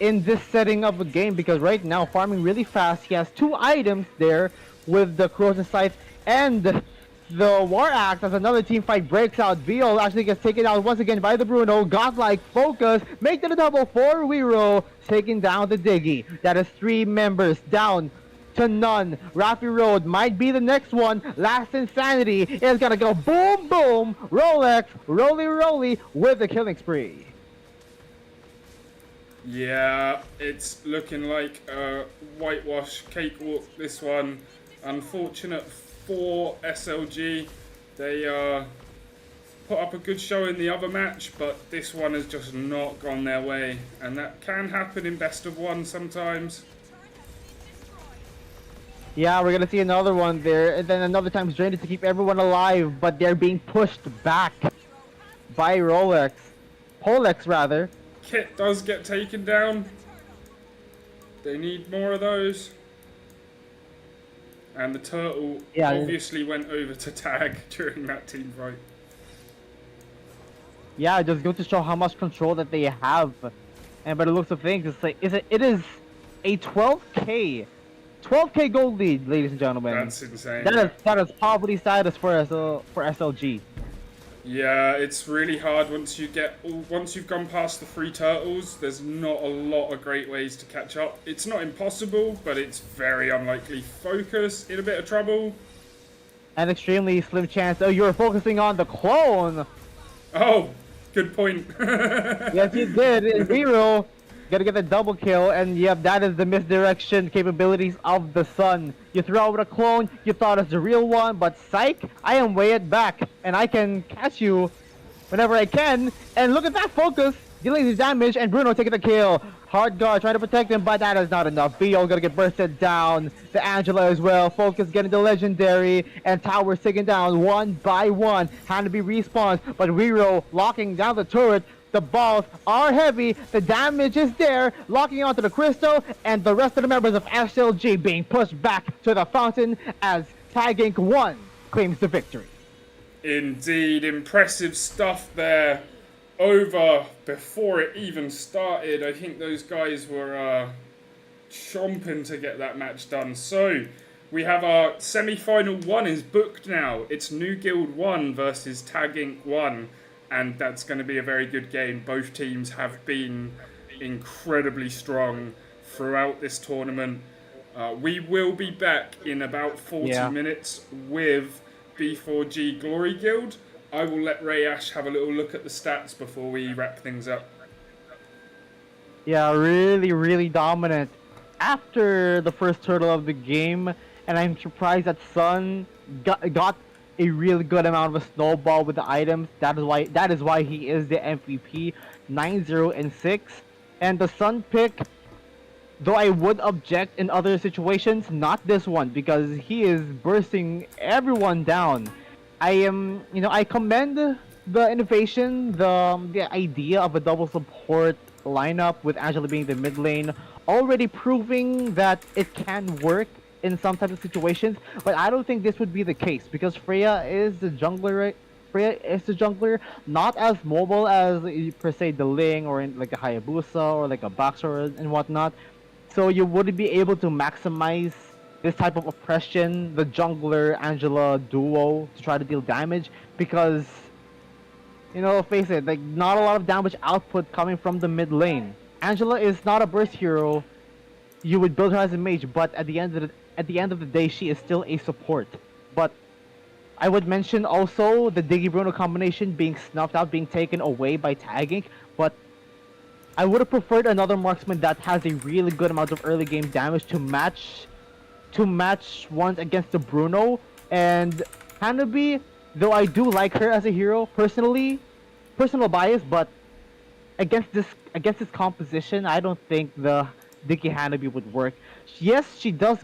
in this setting of a game, because right now farming really fast. He has 2 items there with the Corrosion Scythe and the War Axe. As another team fight breaks out, Viol actually gets taken out once again by the Bruno. Godlike Focus, make it a double for Wero, taking down the Diggy. That is 3 members down to none. Rappi Road might be the next one. Last Insanity is gonna go boom boom, Rolex, roly with the killing spree. Yeah, it's looking like a whitewash cakewalk, this one. Unfortunate for SLG. They put up a good show in the other match, but this one has just not gone their way. And that can happen in best of 1 sometimes. Yeah, we're gonna see another one there, and then another time's drained to keep everyone alive, but they're being pushed back by Rolex. Polex, rather. Kit does get taken down. They need more of those. And the turtle Yeah. obviously went over to tag during that team fight. Yeah, just go to show how much control that they have. And by the looks of things, it is a 12k gold lead, ladies and gentlemen. That's insane. That is probably status for SLG. Yeah, it's really hard once you've gone past the 3 turtles. There's not a lot of great ways to catch up. It's not impossible, but it's very unlikely. Focus in a bit of trouble. An extremely slim chance. Oh, you're focusing on the clone. Oh, good point. Yes, you did. In reroll, gotta get the double kill, and yep, that is the misdirection capabilities of the sun. You throw out a clone, you thought it's the real one, but psych, I am way it back, and I can catch you whenever I can. And look at that focus, dealing the damage, and Bruno taking the kill. Hard guard trying to protect him, but that is not enough. Bio gonna get bursted down. The Angela as well. Focus getting the legendary, and Towers taken down one by one. Hanabi respawns, but Riro locking down the turret. The balls are heavy, the damage is there, locking onto the crystal, and the rest of the members of SLG being pushed back to the fountain as Tag Inc. 1 claims the victory. Indeed, impressive stuff there. Over before it even started. I think those guys were chomping to get that match done. So, we have our semi-final 1 is booked now. It's New Guild 1 versus Tag Inc. 1. And that's going to be a very good game. Both teams have been incredibly strong throughout this tournament. We will be back in about 40 minutes with B4G Glory Guild. I will let Ray Ash have a little look at the stats before we wrap things up. Yeah, really, really dominant. After the first turtle of the game, and I'm surprised that Sun got a really good amount of a snowball with the items. That is why he is the MVP. 9-0 and 6. And the Sun pick, though I would object in other situations, not this one, because he is bursting everyone down. I commend the innovation, the idea of a double support lineup with Angela being the mid lane, already proving that it can work in some types of situations, but I don't think this would be the case because Freya is the jungler, right? Freya is the jungler, not as mobile as per se the Ling or in like a Hayabusa or like a Boxer and whatnot. So you wouldn't be able to maximize this type of oppression, the jungler Angela duo, to try to deal damage because, face it, like not a lot of damage output coming from the mid lane. Angela is not a burst hero. You would build her as a mage, but at the end of the day, she is still a support. But I would mention also the Diggy Bruno combination being snuffed out, being taken away by Tag Inc. But I would have preferred another marksman that has a really good amount of early game damage to match ones against the Bruno. And Hanabi, though I do like her as a hero personally, personal bias, but against this composition, I don't think the Dicky Hanabi would work. Yes, she does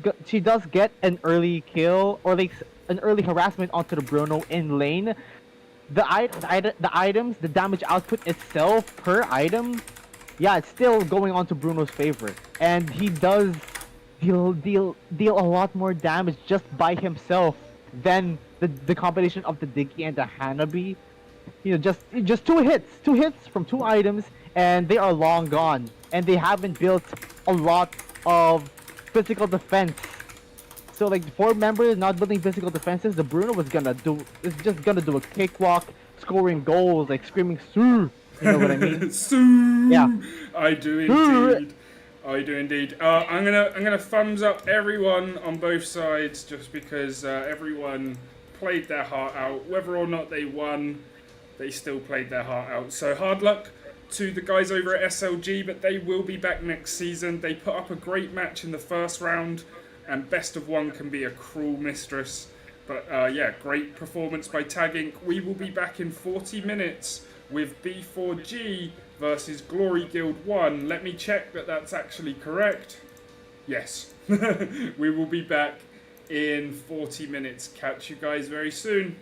get an early kill or like an early harassment onto the Bruno in lane. The items, the damage output itself per item, yeah, it's still going on to Bruno's favor, and he does deal a lot more damage just by himself than the combination of the Dicky and the Hanabi. Just two hits from 2 items, and they are long gone, and they haven't built a lot of physical defense. So like 4 members not building physical defenses, the Bruno is just gonna do a cakewalk, scoring goals, like screaming "Sue." You know what I mean? Sue. Yeah. I do indeed. I do indeed. I'm gonna thumbs up everyone on both sides just because everyone played their heart out. Whether or not they won, they still played their heart out. So hard luck to the guys over at SLG, but they will be back next season. They put up a great match in the first round, and best of 1 can be a cruel mistress. But yeah, great performance by Tag Inc. We will be back in 40 minutes with B4G versus Glory Guild 1. Let me check that that's actually correct. Yes, we will be back in 40 minutes. Catch you guys very soon.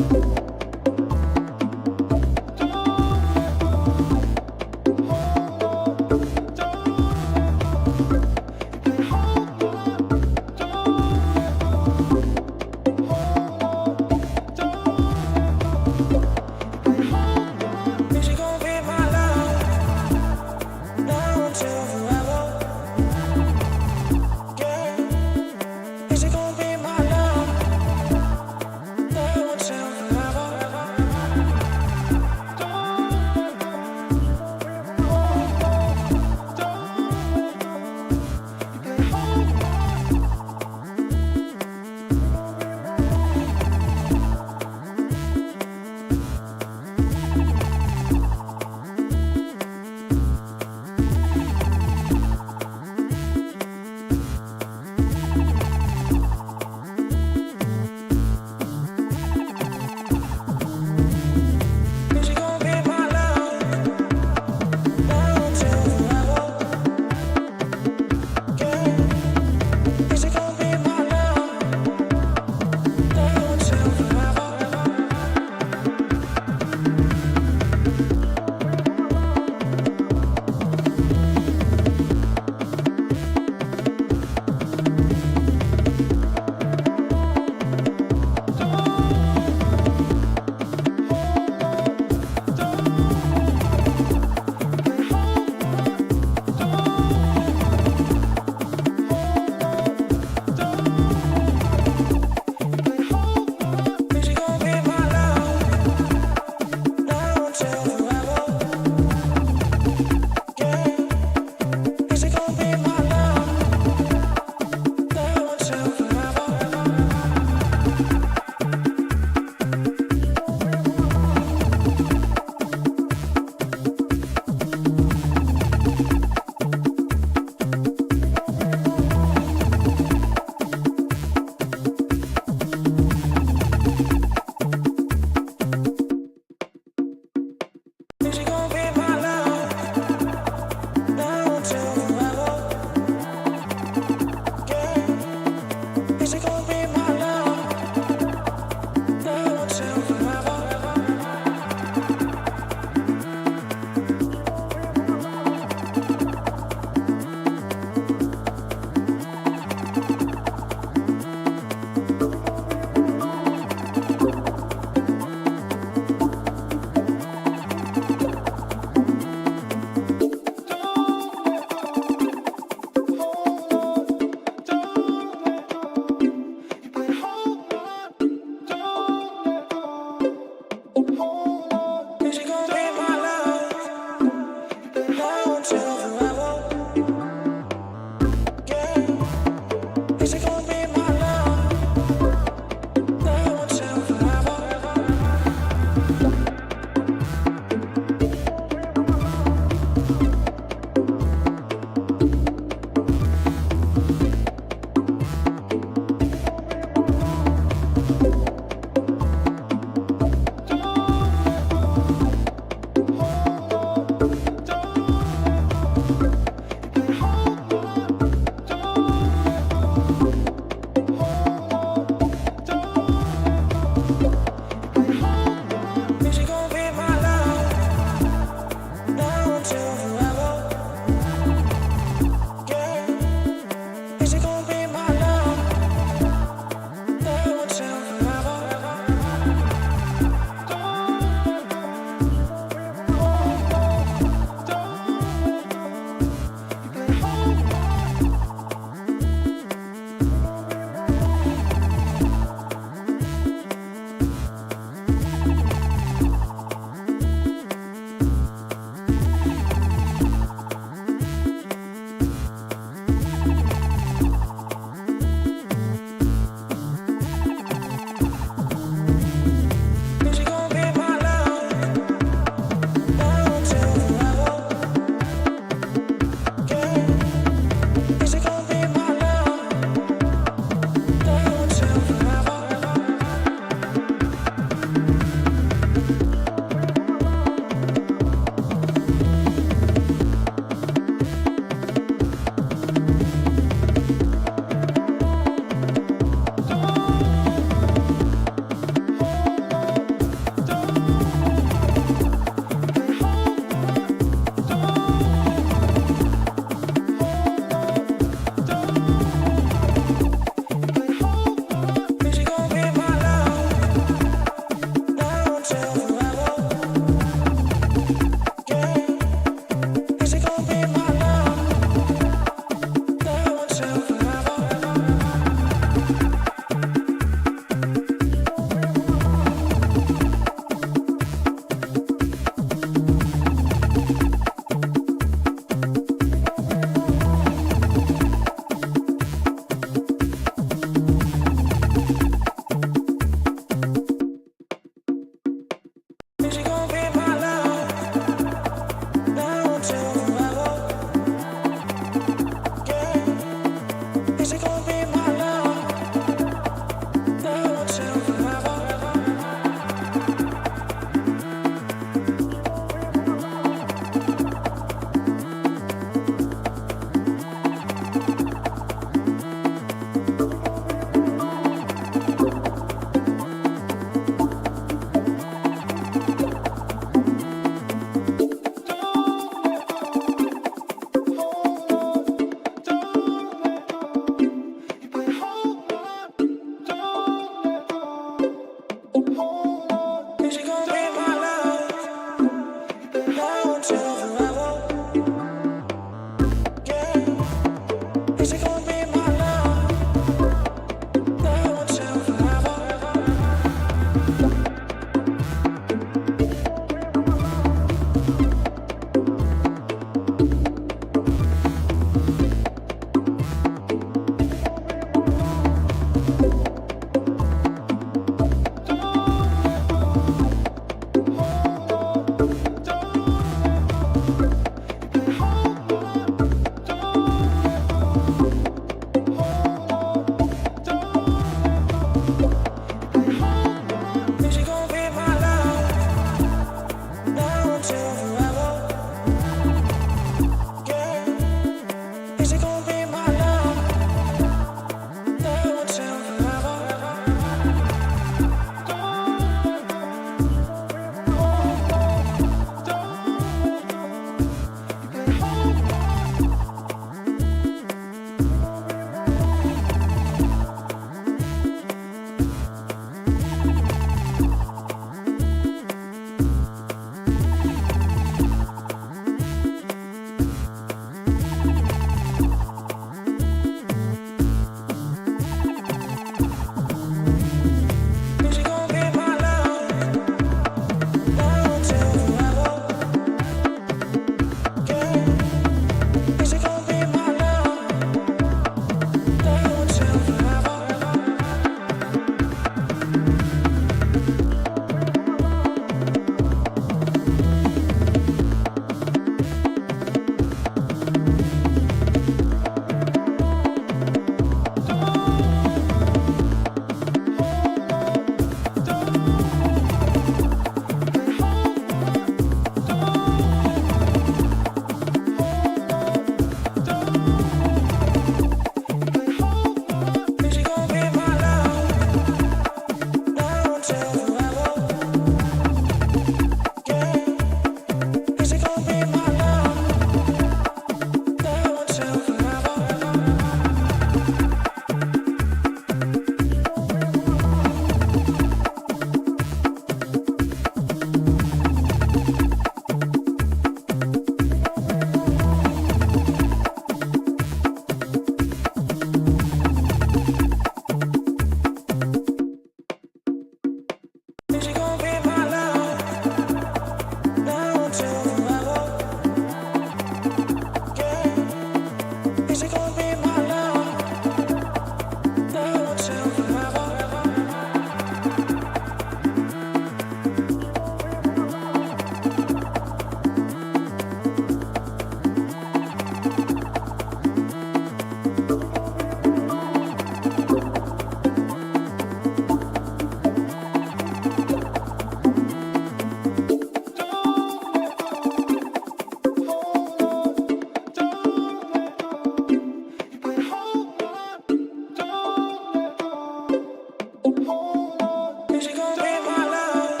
Is it gonna be my love?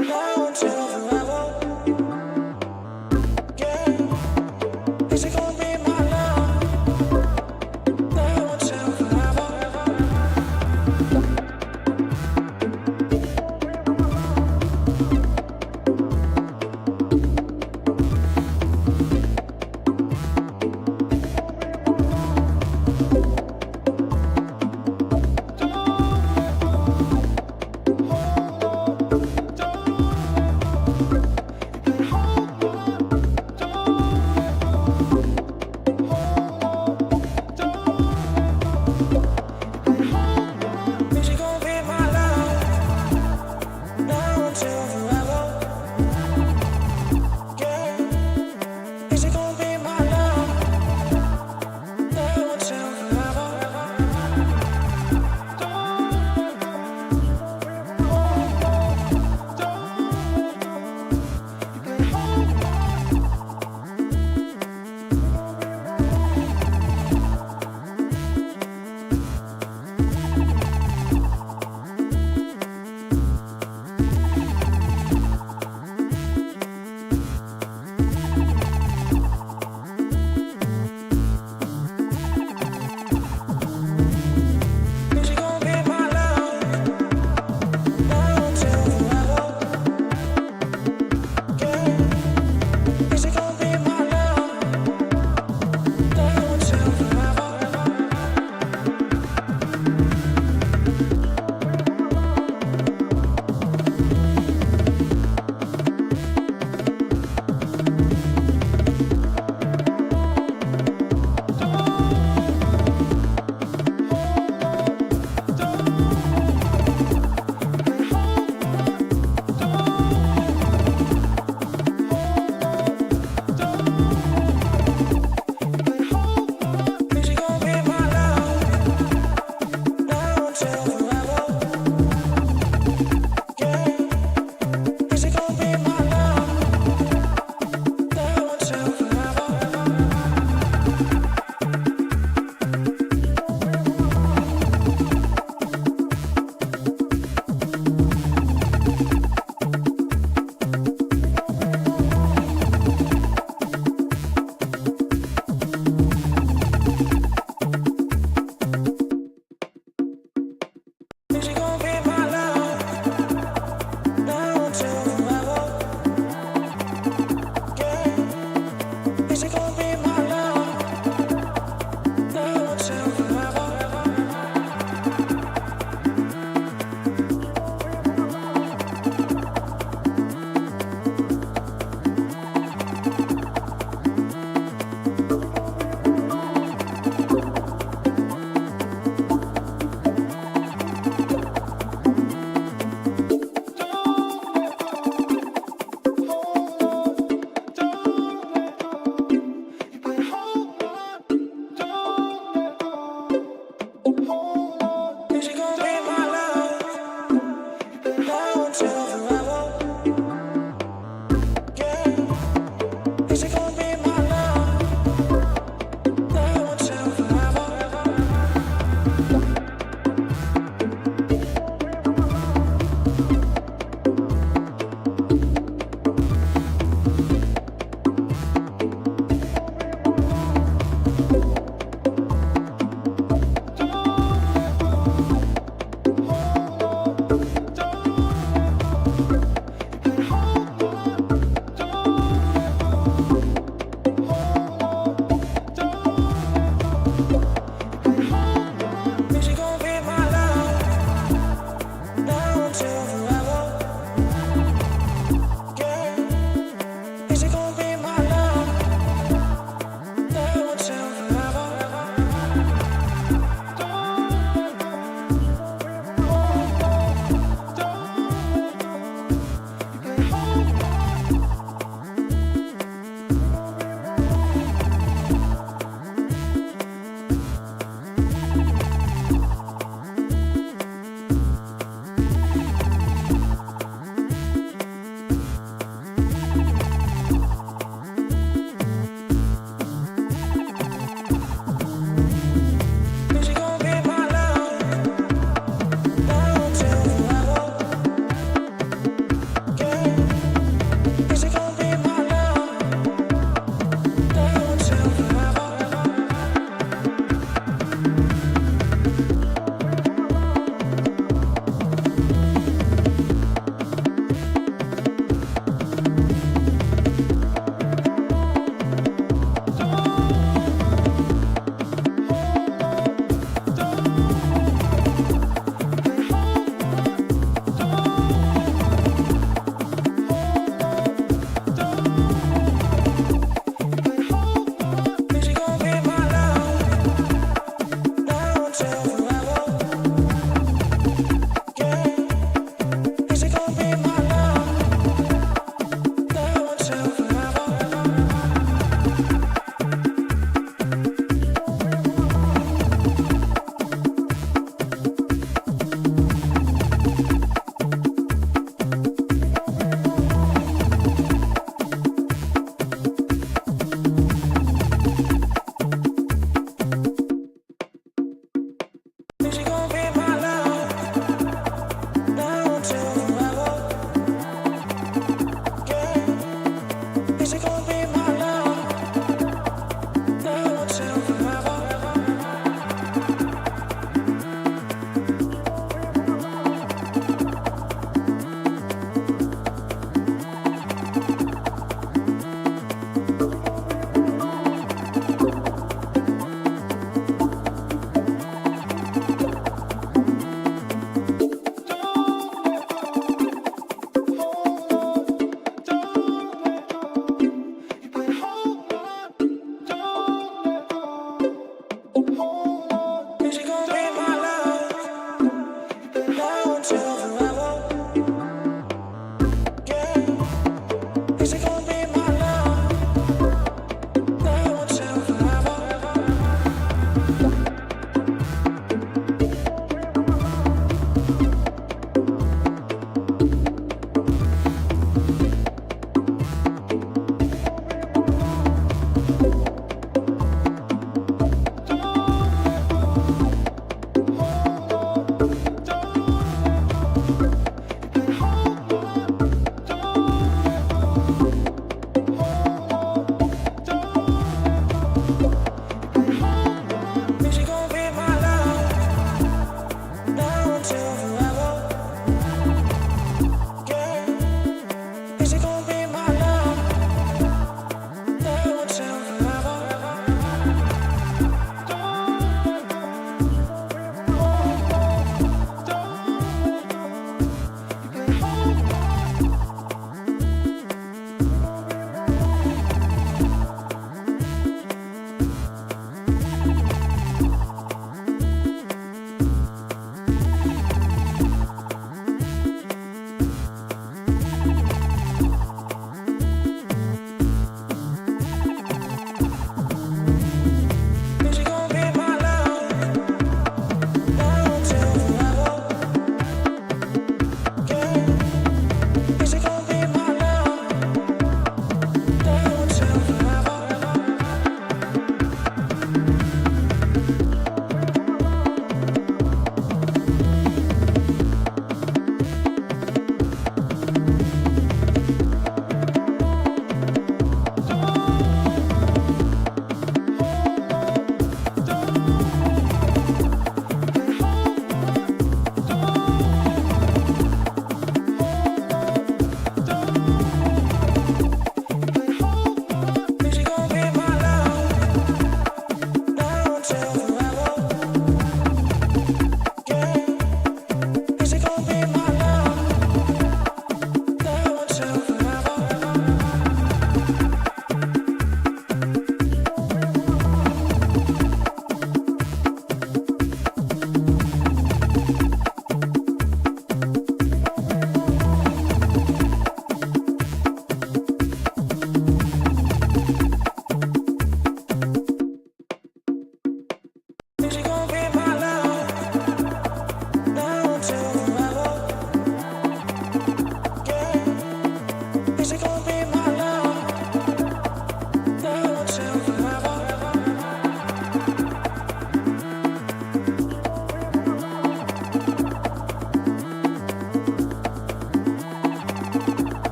Now until forever. Yeah. Is it gonna be my love? Now until forever.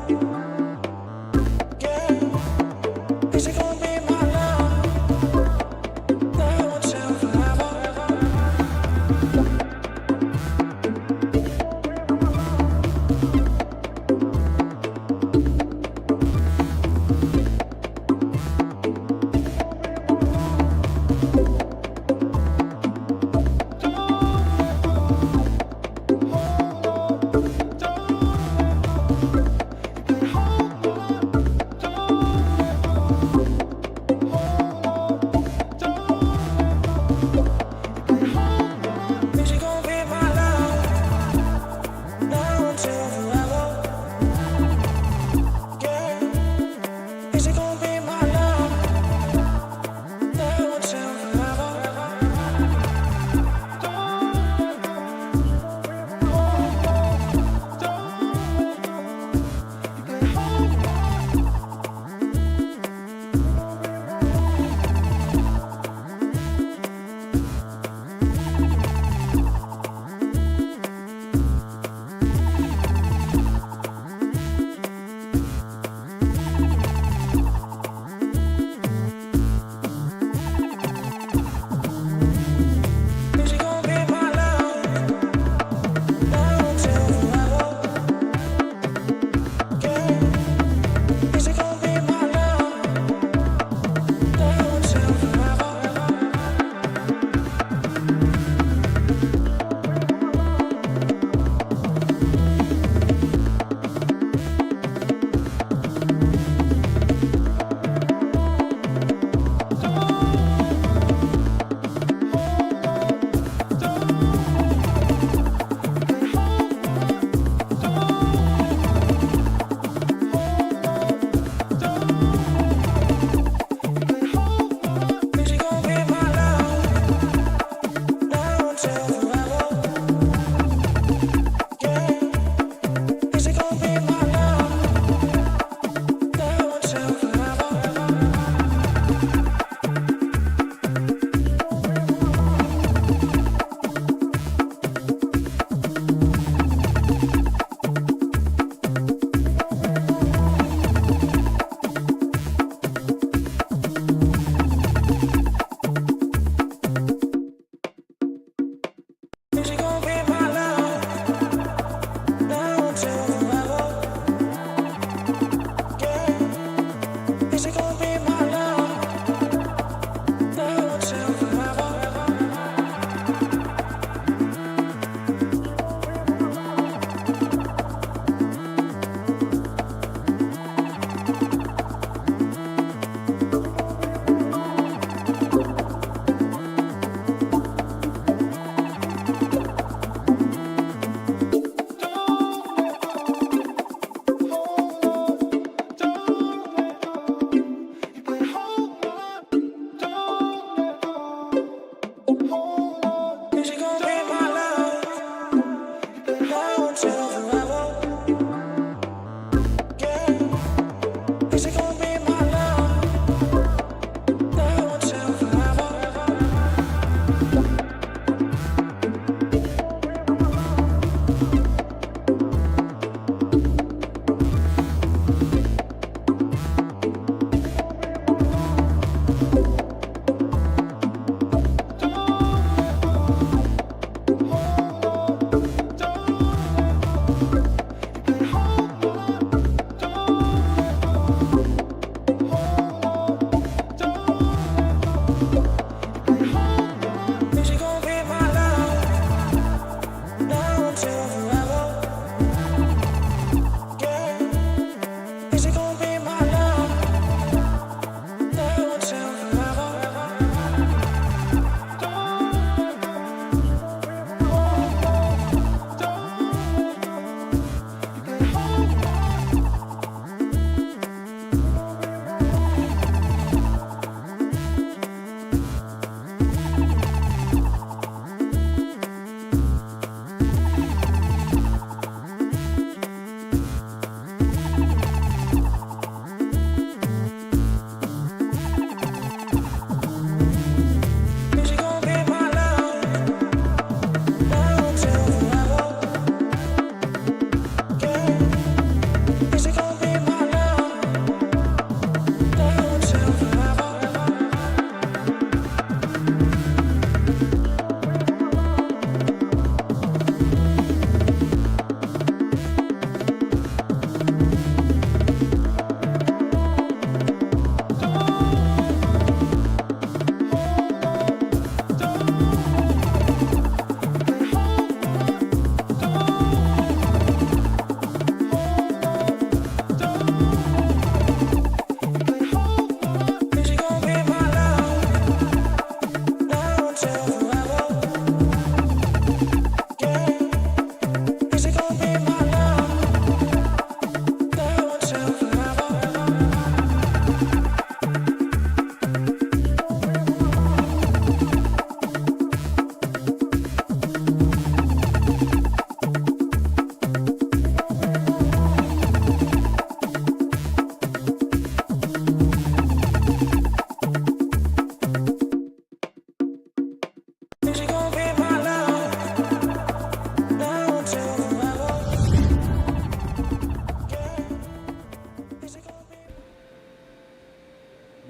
Yeah. Is it gonna be my love? Now until forever. Hold on, don't.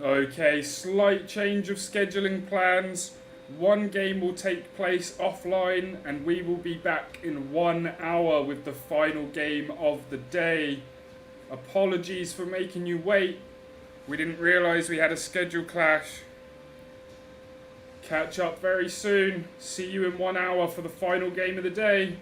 Okay, slight change of scheduling plans. One game will take place offline, and we will be back in 1 hour with the final game of the day. Apologies for making you wait. We didn't realise we had a schedule clash. Catch up very soon. See you in 1 hour for the final game of the day.